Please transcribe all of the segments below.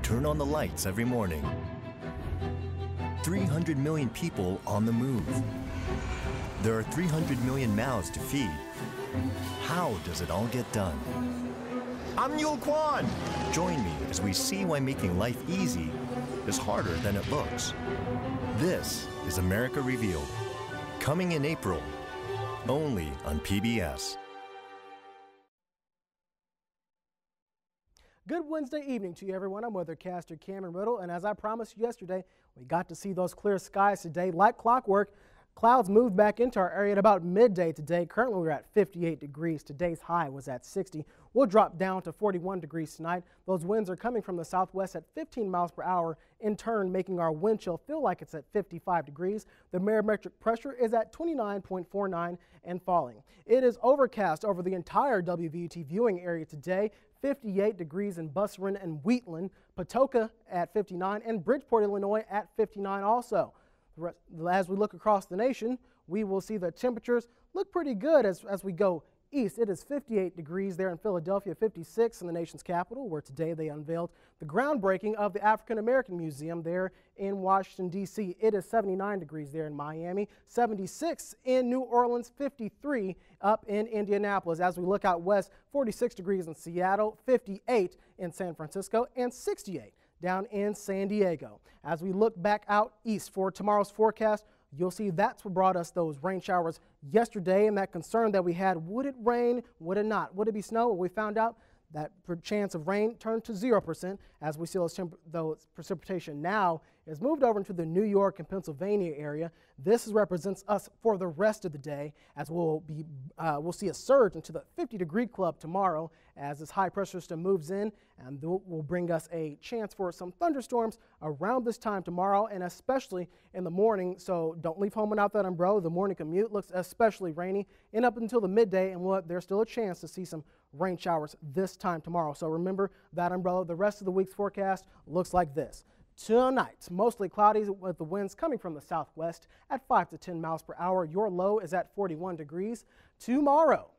Turn on the lights every morning. 300 million people on the move. There are 300 million mouths to feed. How does it all get done? I'm Yul Kwan. Join me as we see why making life easy is harder than it looks. This is America Revealed, coming in April, only on PBS. Good Wednesday evening to you, everyone. I'm weathercaster Cameron Riddle, and as I promised you yesterday, we got to see those clear skies today. Like clockwork, clouds moved back into our area at about midday today. Currently, we're at 58 degrees. Today's high was at 60. We'll drop down to 41 degrees tonight. Those winds are coming from the southwest at 15 miles per hour, in turn making our wind chill feel like it's at 55 degrees. The barometric pressure is at 29.49 and falling. It is overcast over the entire WVUT viewing area today. 58 degrees in Busserin and Wheatland, Patoka at 59, and Bridgeport, Illinois at 59 also. As we look across the nation, we will see the temperatures look pretty good as we go east. It is 58 degrees there in Philadelphia, 56 in the nation's capital, where today they unveiled the groundbreaking of the African American Museum there in Washington, D.C. It is 79 degrees there in Miami, 76 in New Orleans, 53 up in Indianapolis. As we look out west, 46 degrees in Seattle, 58 in San Francisco, and 68 down in San Diego. As we look back out east for tomorrow's forecast, you'll see that's what brought us those rain showers yesterday, and that concern that we had, would it rain, would it not? Would it be snow? Well, we found out that chance of rain turned to 0% as we see those precipitation now is moved over into the New York and Pennsylvania area. This represents us for the rest of the day, as we'll see a surge into the 50-degree club tomorrow as this high pressure system moves in, and will bring us a chance for some thunderstorms around this time tomorrow, and especially in the morning. So don't leave home without that umbrella. The morning commute looks especially rainy, and up until the midday, and there's still a chance to see some rain showers this time tomorrow. So remember that umbrella. The rest of the week's forecast looks like this. Tonight, mostly cloudy with the winds coming from the southwest at 5 to 10 miles per hour. Your low is at 41 degrees. Tomorrow,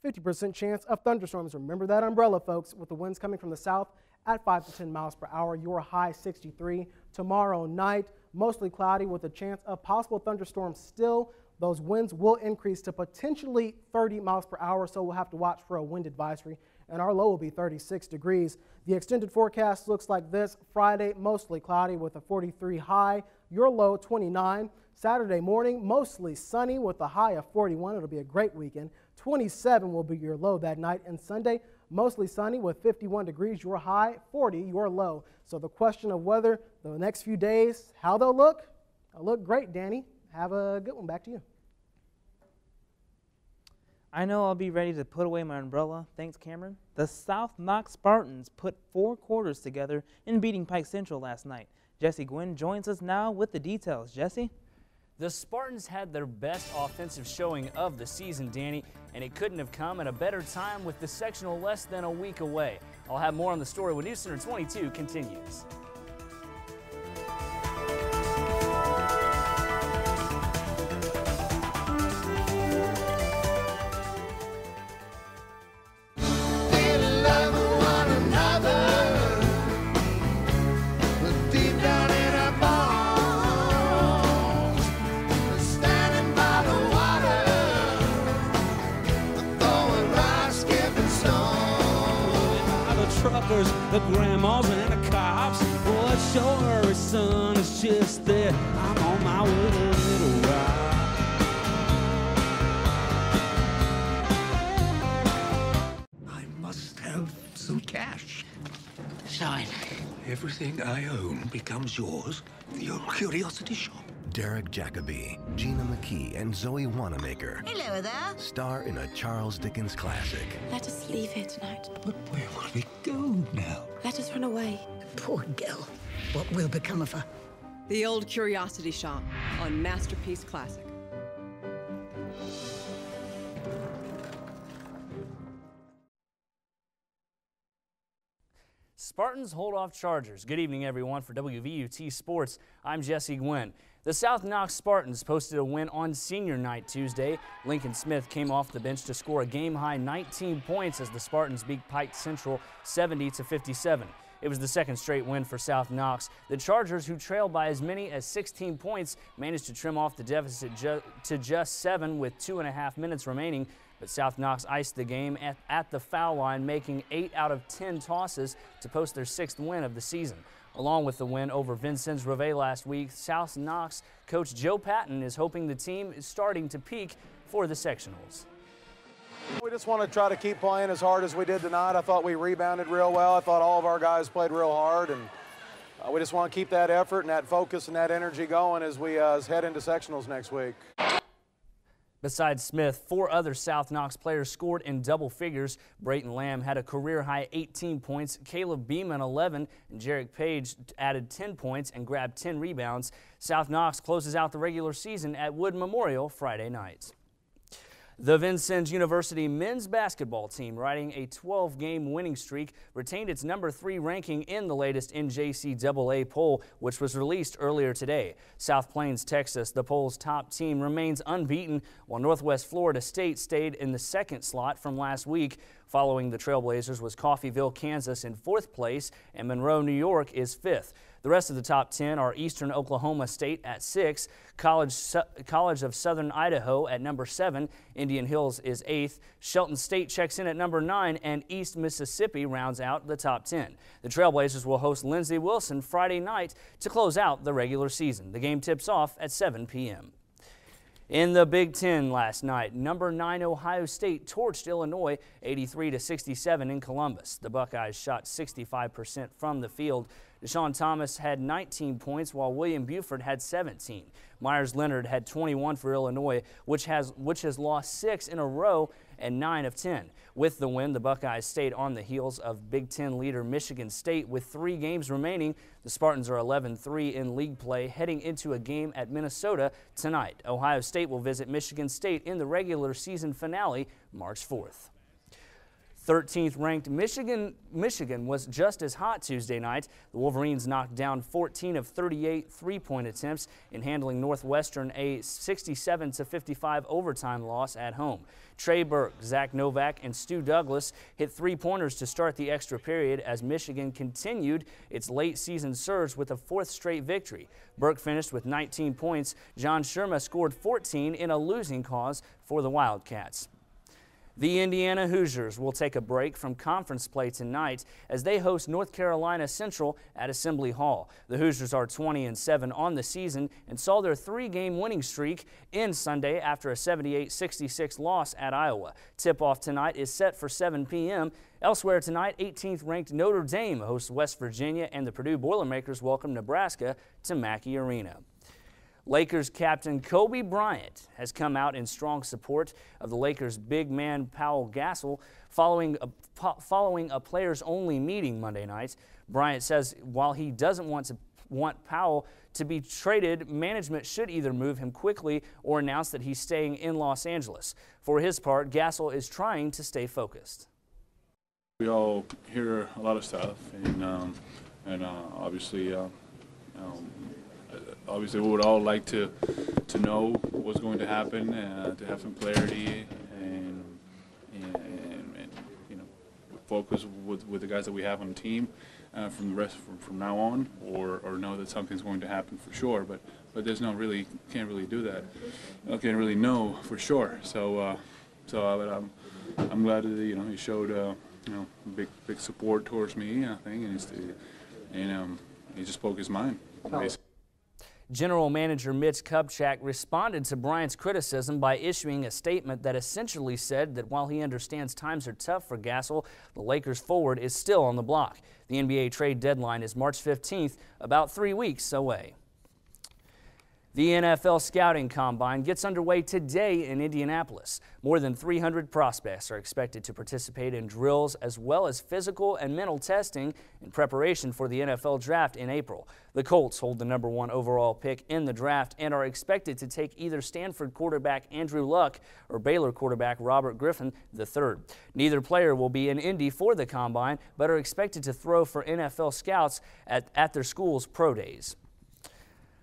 50% chance of thunderstorms. Remember that umbrella, folks, with the winds coming from the south at 5 to 10 miles per hour. Your high 63. Tomorrow night, mostly cloudy with a chance of possible thunderstorms still. Those winds will increase to potentially 30 miles per hour, so we'll have to watch for a wind advisory, and our low will be 36 degrees. The extended forecast looks like this. Friday, mostly cloudy with a 43 high, your low 29. Saturday morning, mostly sunny with a high of 41. It'll be a great weekend. 27 will be your low that night, and Sunday, mostly sunny with 51 degrees, your high, 40, your low. So the question of whether the next few days, how they'll look great, Danny. Have a good one. Back to you. I know I'll be ready to put away my umbrella. Thanks, Cameron. The South Knox Spartans put 4 quarters together in beating Pike Central last night. Jesse Gwynn joins us now with the details. Jesse? The Spartans had their best offensive showing of the season, Danny, and it couldn't have come at a better time with the sectional less than a week away. I'll have more on the story when News Center 22 continues. The grandmas and the cops. Boy, sure, son, it's just that I'm on my way to Little Rock. I must have some cash. Sign. Everything I own becomes yours. Your curiosity shop. Derek Jacobi, Gina McKee, and Zoe Wanamaker Hello there. star in a Charles Dickens classic. Let us leave here tonight. But where will we go now? Let us run away. Poor girl. What will become of her? The Old Curiosity Shop on Masterpiece Classic. Spartans hold off Chargers. Good evening, everyone. For WVUT Sports, I'm Jesse Gwynn. The South Knox Spartans posted a win on senior night Tuesday. Lincoln Smith came off the bench to score a game-high 19 points as the Spartans beat Pike Central 70-57. It was the second straight win for South Knox. The Chargers, who trailed by as many as 16 points, managed to trim off the deficit to just 7 with 2.5 minutes remaining. But South Knox iced the game at the foul line, making 8 out of 10 tosses to post their 6th win of the season. Along with the win over Vincennes Reveille last week, South Knox coach Joe Patton is hoping the team is starting to peak for the sectionals. We just want to try to keep playing as hard as we did tonight. I thought we rebounded real well. I thought all of our guys played real hard, and we just want to keep that effort and that focus and that energy going as we head into sectionals next week. Besides Smith, 4 other South Knox players scored in double figures. Brayton Lamb had a career-high 18 points, Caleb Beeman 11, and Jarek Page added 10 points and grabbed 10 rebounds. South Knox closes out the regular season at Wood Memorial Friday night. The Vincennes University men's basketball team, riding a 12-game winning streak, retained its number 3 ranking in the latest NJCAA poll, which was released earlier today. South Plains, Texas, the poll's top team, remains unbeaten, while Northwest Florida State stayed in the 2nd slot from last week. Following the Trailblazers was Coffeyville, Kansas in 4th place, and Monroe, New York is 5th. The rest of the top 10 are Eastern Oklahoma State at 6, College of Southern Idaho at number 7, Indian Hills is 8th, Shelton State checks in at number 9, and East Mississippi rounds out the top 10. The Trailblazers will host Lindsey Wilson Friday night to close out the regular season. The game tips off at 7 p.m. In the Big Ten last night, number 9 Ohio State torched Illinois 83-67 in Columbus. The Buckeyes shot 65% from the field. Deshaun Thomas had 19 points, while William Buford had 17. Myers Leonard had 21 for Illinois, which has lost 6 in a row and 9 of 10. With the win, the Buckeyes stayed on the heels of Big Ten leader Michigan State with 3 games remaining. The Spartans are 11-3 in league play, heading into a game at Minnesota tonight. Ohio State will visit Michigan State in the regular season finale March 4th. 13th ranked Michigan was just as hot Tuesday night. The Wolverines knocked down 14 of 38 three-point attempts in handling Northwestern a 67-55 overtime loss at home. Trey Burke, Zach Novak, and Stu Douglas hit 3-pointers to start the extra period as Michigan continued its late-season surge with a 4th straight victory. Burke finished with 19 points. John Sherma scored 14 in a losing cause for the Wildcats. The Indiana Hoosiers will take a break from conference play tonight as they host North Carolina Central at Assembly Hall. The Hoosiers are 20-7 on the season and saw their 3-game winning streak end Sunday after a 78-66 loss at Iowa. Tip-off tonight is set for 7 p.m. Elsewhere tonight, 18th-ranked Notre Dame hosts West Virginia, and the Purdue Boilermakers welcome Nebraska to Mackey Arena. Lakers captain Kobe Bryant has come out in strong support of the Lakers' big man Powell Gasol following a players-only meeting Monday night. Bryant says while he doesn't want Powell to be traded, management should either move him quickly or announce that he's staying in Los Angeles. For his part, Gasol is trying to stay focused. We all hear a lot of stuff, and obviously. Obviously, we would all like to know what's going to happen, to have some clarity, and you know, focus with the guys that we have on the team from now on, or know that something's going to happen for sure. But there's no really, can't really do that. I can't really know for sure. So I'm glad that he showed big support towards me. I think, and he just spoke his mind. Basically. General Manager Mitch Kupchak responded to Bryant's criticism by issuing a statement that essentially said that while he understands times are tough for Gasol, the Lakers forward is still on the block. The NBA trade deadline is March 15th, about 3 weeks away. The NFL Scouting Combine gets underway today in Indianapolis. More than 300 prospects are expected to participate in drills as well as physical and mental testing in preparation for the NFL Draft in April. The Colts hold the #1 overall pick in the draft and are expected to take either Stanford quarterback Andrew Luck or Baylor quarterback Robert Griffin III. Neither player will be in Indy for the Combine, but are expected to throw for NFL scouts at their school's pro days.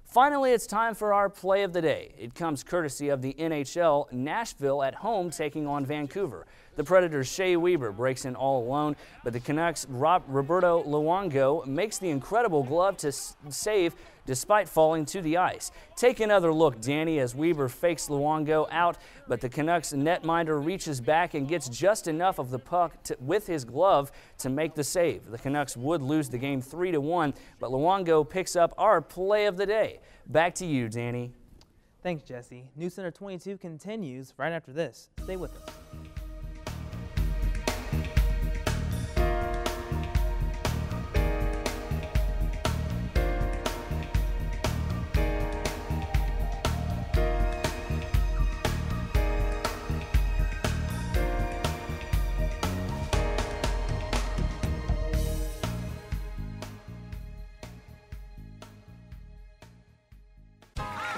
Finally, it's time for our play of the day. It comes courtesy of the NHL, Nashville at home taking on Vancouver. The Predators' Shea Weber breaks in all alone, but the Canucks' Roberto Luongo makes the incredible glove to save despite falling to the ice. Take another look, Danny, as Weber fakes Luongo out, but the Canucks netminder reaches back and gets just enough of the puck with his glove to make the save. The Canucks would lose the game 3-1, but Luongo picks up our play of the day. Back to you, Danny. Thanks, Jesse. News Center 22 continues right after this. Stay with us.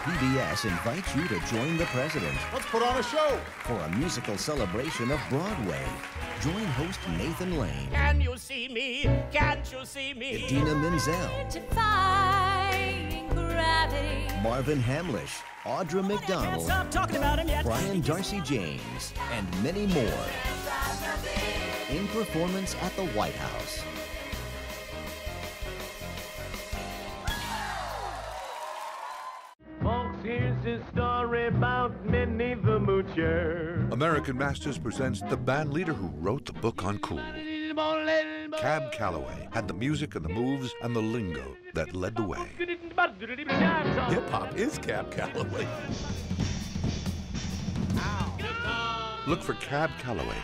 PBS invites you to join the president. Let's put on a show for a musical celebration of Broadway. Join host Nathan Lane. Can you see me? Can't you see me? Idina Menzel. Defying gravity. Marvin Hamlish. Audra McDonald. Stop talking about him yet. Brian Darcy James. And many more. In performance at the White House. Here's a story about Minnie the Moocher. American Masters presents the band leader who wrote the book on cool. Cab Calloway had the music and the moves and the lingo that led the way. Hip-hop is Cab Calloway. Look for Cab Calloway.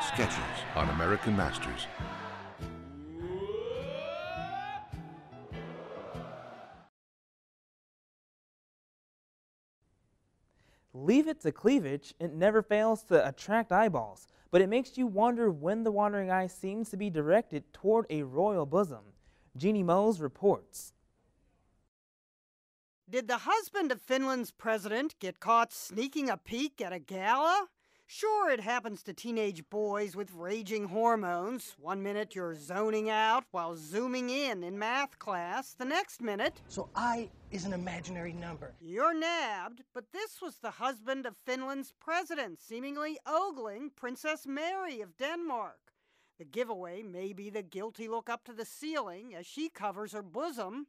Sketches on American Masters. Leave it to cleavage. It never fails to attract eyeballs, but it makes you wonder when the wandering eye seems to be directed toward a royal bosom. Jeannie Mose reports. Did the husband of Finland's president get caught sneaking a peek at a gala? Sure, it happens to teenage boys with raging hormones. 1 minute you're zoning out while zooming in math class. The next minute... So I is an imaginary number. You're nabbed, but this was the husband of Finland's president, seemingly ogling Princess Mary of Denmark. The giveaway may be the guilty look up to the ceiling as she covers her bosom,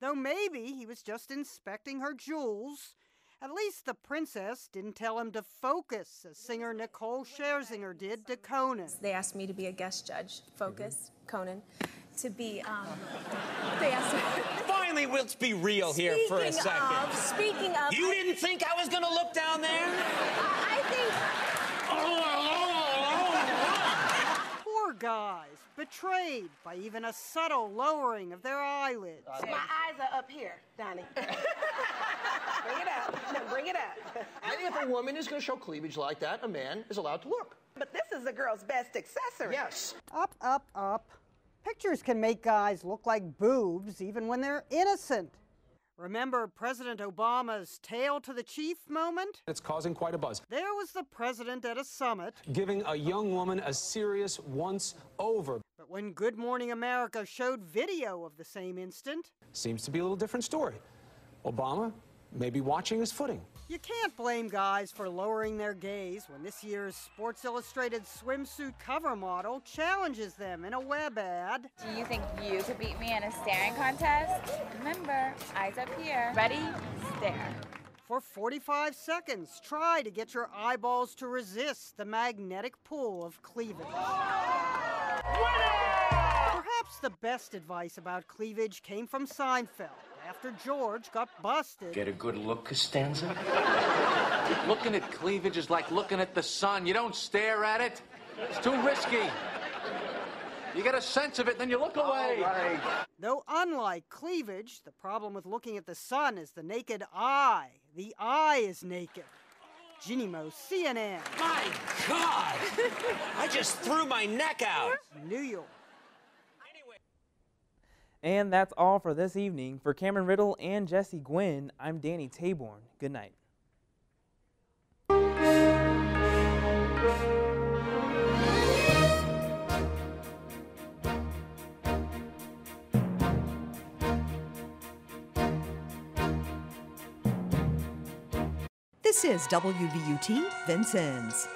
though maybe he was just inspecting her jewels. At least the princess didn't tell him to focus, as singer Nicole Scherzinger did to Conan. They asked me to be a guest judge. Focus, Conan. To be, they asked me... Finally, let's be real here for a second. Speaking of... You didn't think I was gonna look down there? I think... Poor guys, betrayed by even a subtle lowering of their eyelids. My eyes are up here, Donnie. Bring it out. Bring it out. And if a woman is going to show cleavage like that, a man is allowed to look. But this is a girl's best accessory. Yes. Up, up, up. Pictures can make guys look like boobs even when they're innocent. Remember President Obama's tail to the chief moment? It's causing quite a buzz. There was the president at a summit. Giving a young woman a serious once-over. But when Good Morning America showed video of the same instant... Seems to be a little different story. Obama may be watching his footing. You can't blame guys for lowering their gaze when this year's Sports Illustrated swimsuit cover model challenges them in a web ad. Do you think you could beat me in a staring contest? Remember, eyes up here. Ready? Stare. For 45 seconds, try to get your eyeballs to resist the magnetic pull of cleavage. Perhaps the best advice about cleavage came from Seinfeld. After George got busted. Get a good look, Costanza? Looking at cleavage is like looking at the sun. You don't stare at it. It's too risky. You get a sense of it, then you look away. Right. Though unlike cleavage, the problem with looking at the sun is the naked eye. The eye is naked. Ginny Mo, CNN. My God! I just threw my neck out. New York. And that's all for this evening. For Cameron Riddle and Jesse Gwynn, I'm Danny Taborn. Good night. This This is WVUT Vincennes.